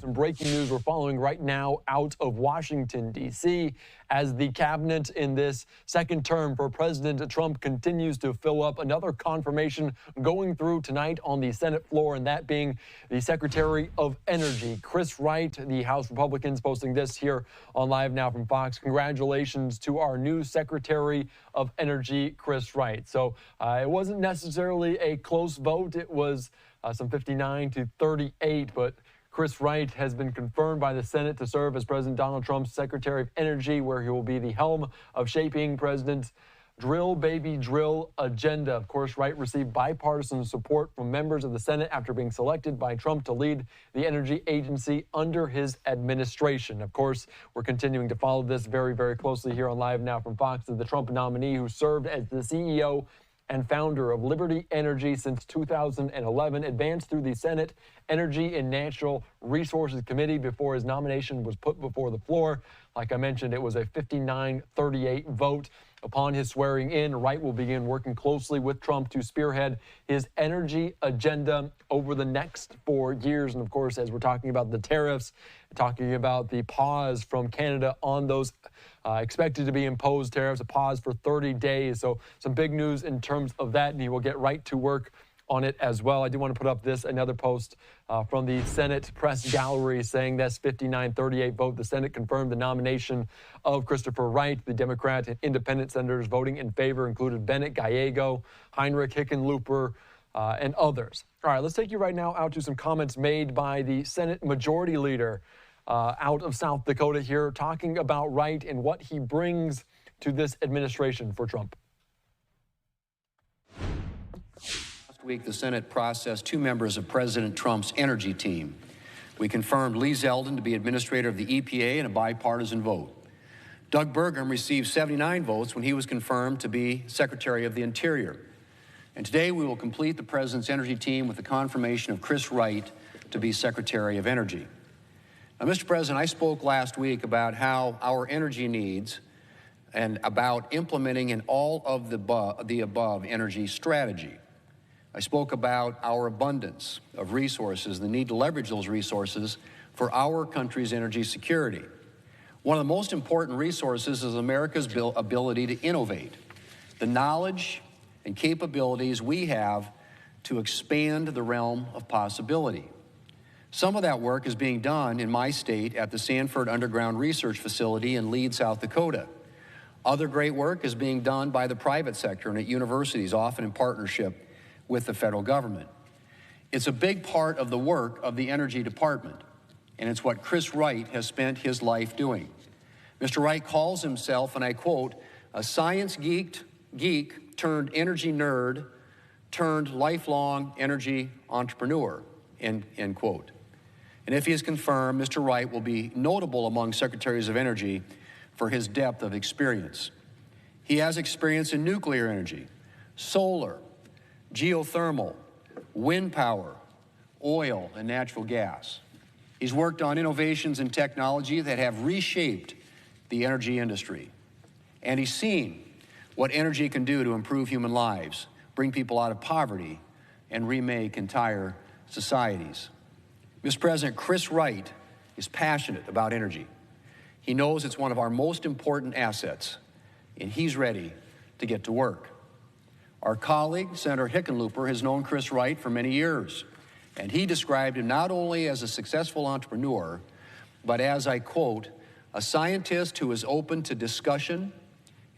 Some breaking news we're following right now out of Washington, D.C. as the cabinet in this second term for President Trump continues to fill up. Another confirmation going through tonight on the Senate floor, and that being the Secretary of Energy, Chris Wright. The House Republicans posting this here on Live Now from Fox. Congratulations to our new Secretary of Energy, Chris Wright. So it wasn't necessarily a close vote. It was some 59 to 38, but Chris Wright has been confirmed by the Senate to serve as President Donald Trump's Secretary of Energy, where he will be the helm of shaping President's drill, baby, drill agenda. Of course, Wright received bipartisan support from members of the Senate after being selected by Trump to lead the energy agency under his administration. Of course, we're continuing to follow this very, very closely here on Live Now from Fox. The Trump nominee who served as the CEO and founder of Liberty Energy since 2011, advanced through the Senate Energy and Natural Resources Committee before his nomination was put before the floor. Like I mentioned, it was a 59-38 vote. Upon his swearing in, Wright will begin working closely with Trump to spearhead his energy agenda over the next 4 years. And of course, as we're talking about the tariffs, talking about the pause from Canada on those expected to be imposed tariffs, a pause for 30 days. So some big news in terms of that, and he will get right to work on it as well. I do want to put up another post from the Senate press gallery saying that's 59-38 vote. The Senate confirmed the nomination of Christopher Wright. The Democrat and independent senators voting in favor included Bennett, Gallego, Heinrich, Hickenlooper, and others. All right, let's take you right now out to some comments made by the Senate Majority Leader out of South Dakota here, talking about Wright and what he brings to this administration for Trump. Week, the Senate processed 2 members of President Trump's energy team. We confirmed Lee Zeldin to be administrator of the EPA in a bipartisan vote. Doug Burgum received 79 votes when he was confirmed to be Secretary of the Interior. And today we will complete the President's energy team with the confirmation of Chris Wright to be Secretary of Energy. Now, Mr. President, I spoke last week about how our energy needs and about implementing an all of the above energy strategy. I spoke about our abundance of resources, the need to leverage those resources for our country's energy security. One of the most important resources is America's ability to innovate, the knowledge and capabilities we have to expand the realm of possibility. Some of that work is being done in my state at the Sanford Underground Research Facility in Lead, South Dakota. Other great work is being done by the private sector and at universities, often in partnership with the federal government. It's a big part of the work of the Energy Department, and it's what Chris Wright has spent his life doing. Mr. Wright calls himself, and I quote, a science geek turned energy nerd turned lifelong energy entrepreneur, end quote. And if he is confirmed, Mr. Wright will be notable among secretaries of energy for his depth of experience. He has experience in nuclear energy, solar, geothermal, wind power, oil, and natural gas. He's worked on innovations in technology that have reshaped the energy industry. And he's seen what energy can do to improve human lives, bring people out of poverty, and remake entire societies. Mr. President, Chris Wright is passionate about energy. He knows it's one of our most important assets, and he's ready to get to work. Our colleague, Senator Hickenlooper, has known Chris Wright for many years, and he described him not only as a successful entrepreneur, but as, I quote, a scientist who is open to discussion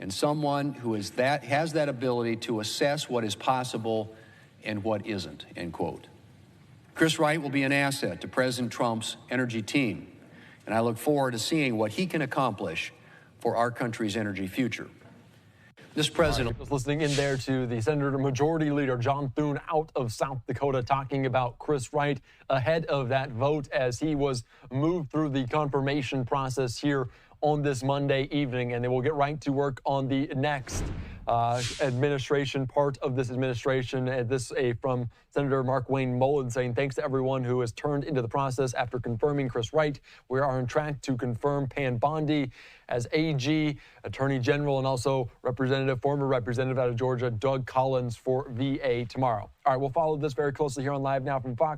and someone who has that ability to assess what is possible and what isn't, end quote. Chris Wright will be an asset to President Trump's energy team, and I look forward to seeing what he can accomplish for our country's energy future. Mr. President. Just listening in there to the Senator Majority Leader John Thune out of South Dakota talking about Chris Wright ahead of that vote as he was moved through the confirmation process here on this Monday evening, and they will get right to work on the next administration, part of this administration. This from Senator Mark Wayne Mullen saying, thanks to everyone who has turned into the process after confirming Chris Wright. We are on track to confirm Pam Bondi as AG, Attorney General, and also former representative out of Georgia, Doug Collins for VA tomorrow. All right, we'll follow this very closely here on Live Now from Fox.